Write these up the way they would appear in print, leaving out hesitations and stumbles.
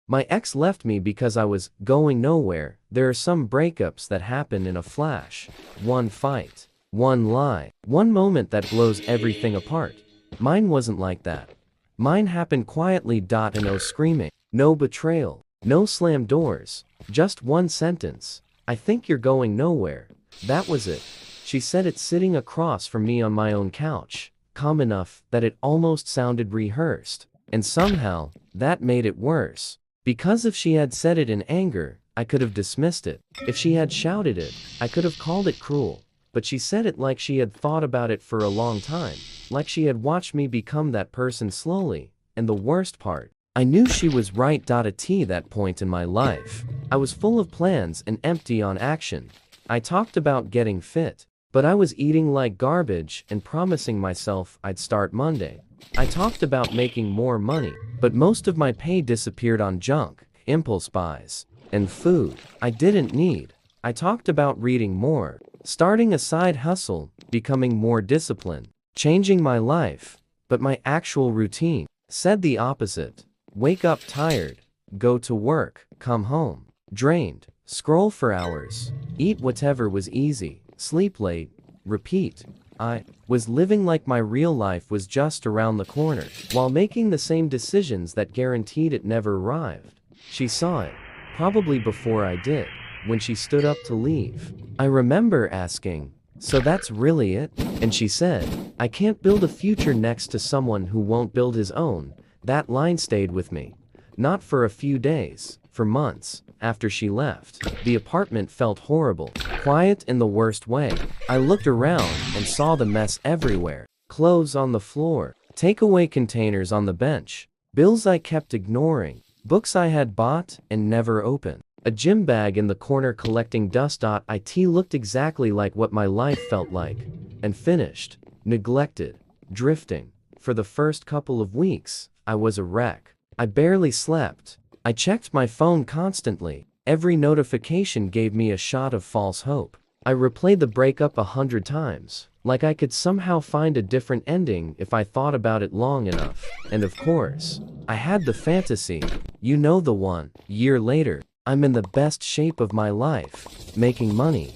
My ex left me because I was going nowhere. There are some breakups that happen in a flash. One fight, one lie, one moment that blows everything apart. Mine wasn't like that. Mine happened quietly. And no screaming, no betrayal, no slammed doors, just one sentence. I think you're going nowhere. That was it. She said it sitting across from me on my own couch, calm enough that it almost sounded rehearsed. And somehow, that made it worse. Because if she had said it in anger, I could have dismissed it. If she had shouted it, I could have called it cruel. But she said it like she had thought about it for a long time, like she had watched me become that person slowly. And the worst part, I knew she was right. At that point in my life, I was full of plans and empty on action. I talked about getting fit, but I was eating like garbage and promising myself I'd start Monday. I talked about making more money, but most of my pay disappeared on junk, impulse buys, and food I didn't need. I talked about reading more, starting a side hustle, becoming more disciplined, changing my life, but my actual routine said the opposite. Wake up tired, go to work, come home drained, scroll for hours, eat whatever was easy, sleep late, repeat. I was living like my real life was just around the corner, while making the same decisions that guaranteed it never arrived. She saw it, probably before I did, when she stood up to leave. I remember asking, "So that's really it?" And she said, "I can't build a future next to someone who won't build his own." That line stayed with me. Not for a few days, for months. After she left, the apartment felt horrible, quiet in the worst way. I looked around and saw the mess everywhere. Clothes on the floor, takeaway containers on the bench, bills I kept ignoring, books I had bought and never opened, a gym bag in the corner collecting dust. It looked exactly like what my life felt like. And finished, neglected, drifting. For the first couple of weeks, I was a wreck. I barely slept. I checked my phone constantly. Every notification gave me a shot of false hope. I replayed the breakup 100 times, like I could somehow find a different ending if I thought about it long enough. And of course, I had the fantasy. You know the one. Year later, I'm in the best shape of my life, making money,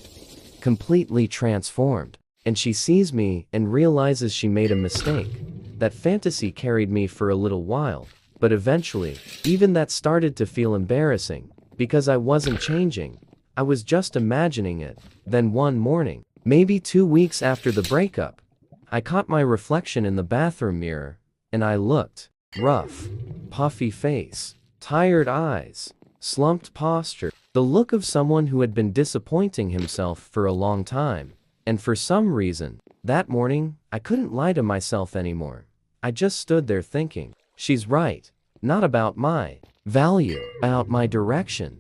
completely transformed. And she sees me and realizes she made a mistake. That fantasy carried me for a little while. But eventually, even that started to feel embarrassing, because I wasn't changing. I was just imagining it. Then one morning, maybe 2 weeks after the breakup, I caught my reflection in the bathroom mirror, and I looked. Rough, puffy face, tired eyes, slumped posture, the look of someone who had been disappointing himself for a long time. And for some reason, that morning, I couldn't lie to myself anymore. I just stood there thinking, she's right. Not about my value, about my direction.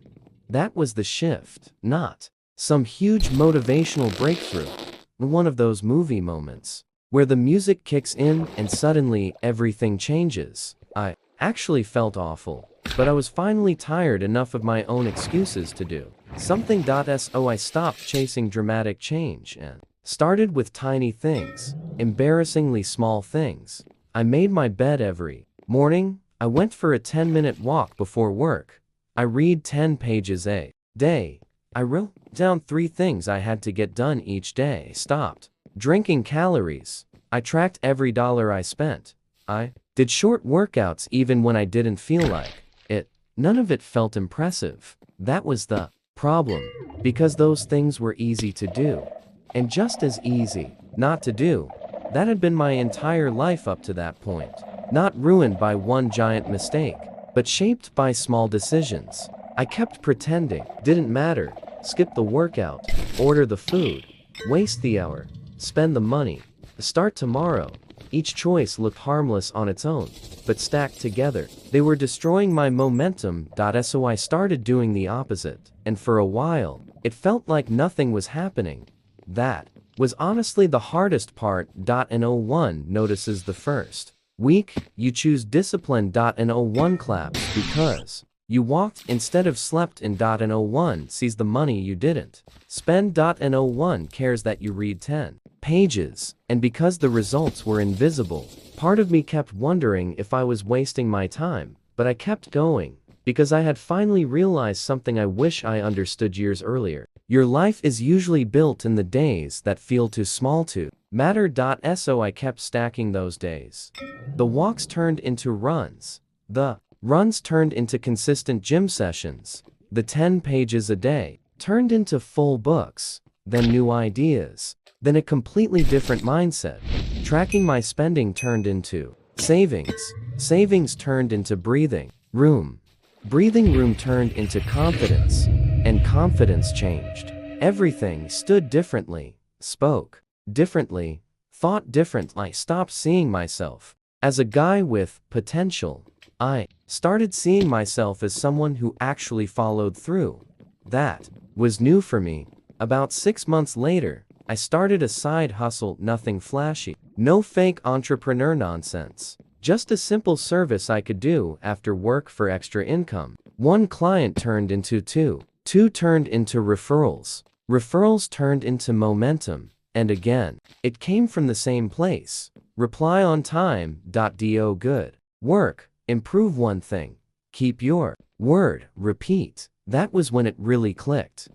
That was the shift, not some huge motivational breakthrough. One of those movie moments where the music kicks in and suddenly everything changes. I actually felt awful, but I was finally tired enough of my own excuses to do something. So I stopped chasing dramatic change and started with tiny things, embarrassingly small things. I made my bed every morning. I went for a 10-minute walk before work. I read 10 pages a day. I wrote down 3 things I had to get done each day. Stopped drinking calories. I tracked every dollar I spent. I did short workouts even when I didn't feel like it. None of it felt impressive. That was the problem, because those things were easy to do, and just as easy not to do. That had been my entire life up to that point. Not ruined by one giant mistake, but shaped by small decisions. I kept pretending didn't matter. Skip the workout, order the food, waste the hour, spend the money, start tomorrow. Each choice looked harmless on its own, but stacked together, they were destroying my momentum. So I started doing the opposite, and for a while, it felt like nothing was happening. That was honestly the hardest part. No one notices the first week. You choose discipline. No one claps because you walked instead of slept. No one sees the money you didn't spend. No one cares that you read 10 pages. And because the results were invisible, part of me kept wondering if I was wasting my time, but I kept going. because I had finally realized something I wish I understood years earlier. Your life is usually built in the days that feel too small to matter. So I kept stacking those days. The walks turned into runs. The runs turned into consistent gym sessions. The 10 pages a day turned into full books, then new ideas, then a completely different mindset. Tracking my spending turned into savings. Savings turned into breathing room. Breathing room turned into confidence, and confidence changed. Everything stood differently, spoke differently, thought differently. I stopped seeing myself as a guy with potential. I started seeing myself as someone who actually followed through. That was new for me. About 6 months later, I started a side hustle, nothing flashy, no fake entrepreneur nonsense. Just a simple service I could do after work for extra income. One client turned into two. Two turned into referrals. Referrals turned into momentum. And again, it came from the same place. Reply on time. Do good work. Improve one thing. Keep your word. Repeat. That was when it really clicked.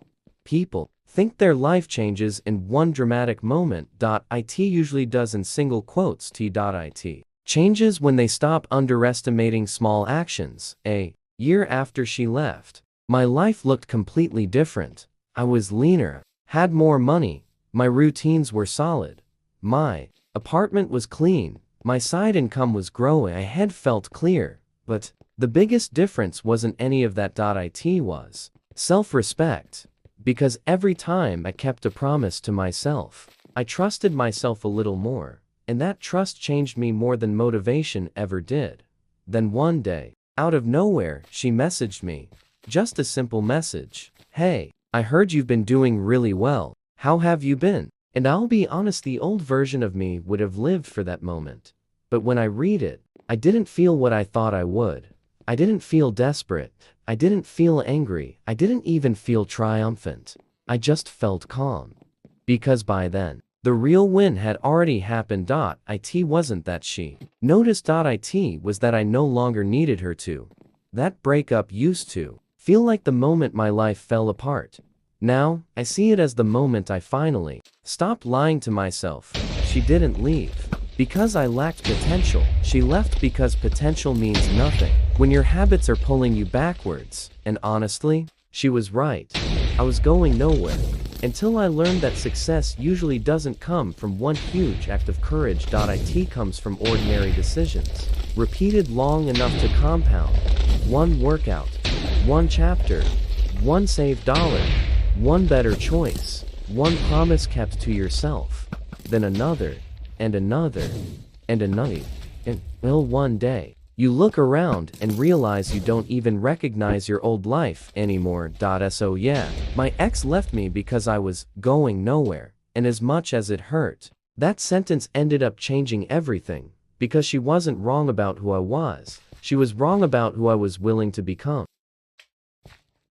People think their life changes in one dramatic moment. It usually does in single quotes. It changes when they stop underestimating small actions. A year after she left, my life looked completely different. I was leaner, had more money, my routines were solid. My apartment was clean, my side income was growing, my head felt clear. But the biggest difference wasn't any of that. It was self-respect. Because every time I kept a promise to myself, I trusted myself a little more. And that trust changed me more than motivation ever did. Then one day, out of nowhere, she messaged me. Just a simple message. Hey, I heard you've been doing really well. How have you been? And I'll be honest, the old version of me would have lived for that moment. But when I read it, I didn't feel what I thought I would. I didn't feel desperate. I didn't feel angry. I didn't even feel triumphant. I just felt calm. Because by then, the real win had already happened. It wasn't that she noticed. It was that I no longer needed her to. That breakup used to feel like the moment my life fell apart. Now, I see it as the moment I finally stopped lying to myself. She didn't leave because I lacked potential. She left because potential means nothing when your habits are pulling you backwards. And honestly, she was right. I was going nowhere. Until I learned that success usually doesn't come from one huge act of courage. It comes from ordinary decisions, repeated long enough to compound. One workout, one chapter, one saved dollar, one better choice, one promise kept to yourself, then another, and another, and another. And, well, one day, you look around and realize you don't even recognize your old life anymore. So yeah, my ex left me because I was going nowhere, and as much as it hurt, that sentence ended up changing everything, because she wasn't wrong about who I was, she was wrong about who I was willing to become.